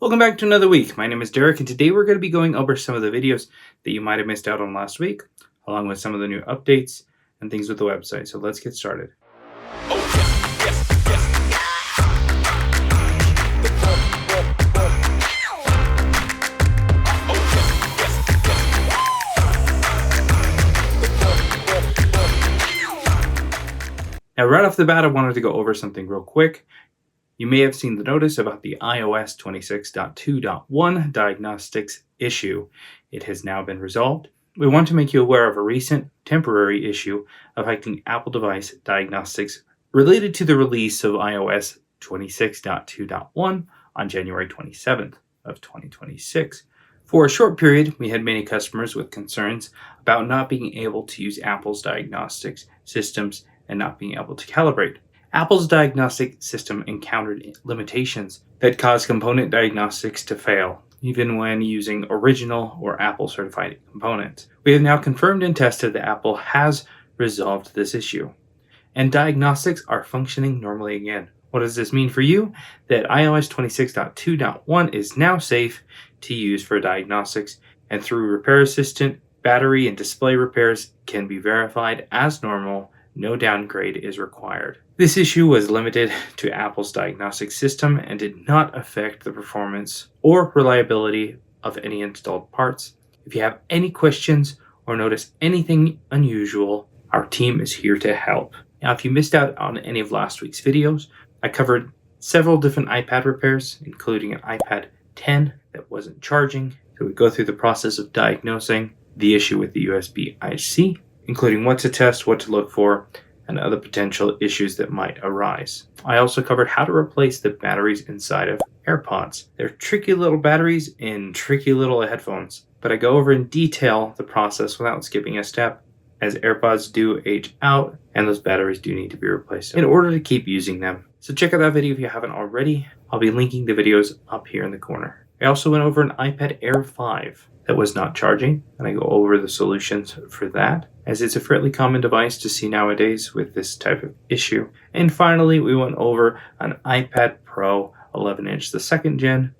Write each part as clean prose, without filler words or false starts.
Welcome back to another week. My name is Derek, and today we're going to be going over some of the videos that you might have missed out on last week, along with some of the new updates and things with the website. So let's get started. Now, right off the bat, I wanted to go over something real quick. You may have seen the notice about the iOS 26.2.1 Diagnostics issue. It has now been resolved. We want to make you aware of a recent temporary issue affecting Apple device diagnostics related to the release of iOS 26.2.1 on January 27th of 2026. For a short period, we had many customers with concerns about not being able to use Apple's diagnostics systems and not being able to calibrate. Apple's diagnostic system encountered limitations that caused component diagnostics to fail, even when using original or Apple certified components. We have now confirmed and tested that Apple has resolved this issue, and diagnostics are functioning normally again. What does this mean for you? That iOS 26.2.1 is now safe to use for diagnostics, and through Repair Assistant, battery and display repairs can be verified as normal. No downgrade is required. This issue was limited to Apple's diagnostic system and did not affect the performance or reliability of any installed parts. If you have any questions or notice anything unusual, our team is here to help. Now, if you missed out on any of last week's videos, I covered several different iPad repairs, including an iPad 10 that wasn't charging. So we go through the process of diagnosing the issue with the USB-IC, including what to test, what to look for, and other potential issues that might arise. I also covered how to replace the batteries inside of AirPods. They're tricky little batteries in tricky little headphones, but I go over in detail the process without skipping a step, as AirPods do age out and those batteries do need to be replaced in order to keep using them. So check out that video if you haven't already. I'll be linking the videos up here in the corner. I also went over an iPad Air 5 that was not charging, and I go over the solutions for that, as it's a fairly common device to see nowadays with this type of issue. And finally, we went over an iPad Pro 11-inch, the second gen,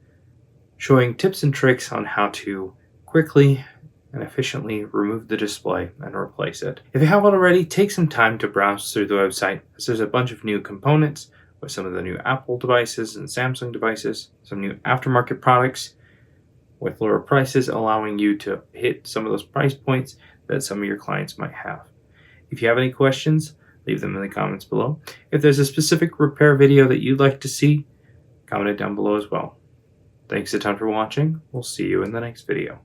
showing tips and tricks on how to quickly and efficiently remove the display and replace it. If you haven't already, take some time to browse through the website, as there's a bunch of new components with some of the new Apple devices and Samsung devices, some new aftermarket products with lower prices, allowing you to hit some of those price points that some of your clients might have. If you have any questions, leave them in the comments below. If there's a specific repair video that you'd like to see, comment it down below as well. Thanks a ton for watching. We'll see you in the next video.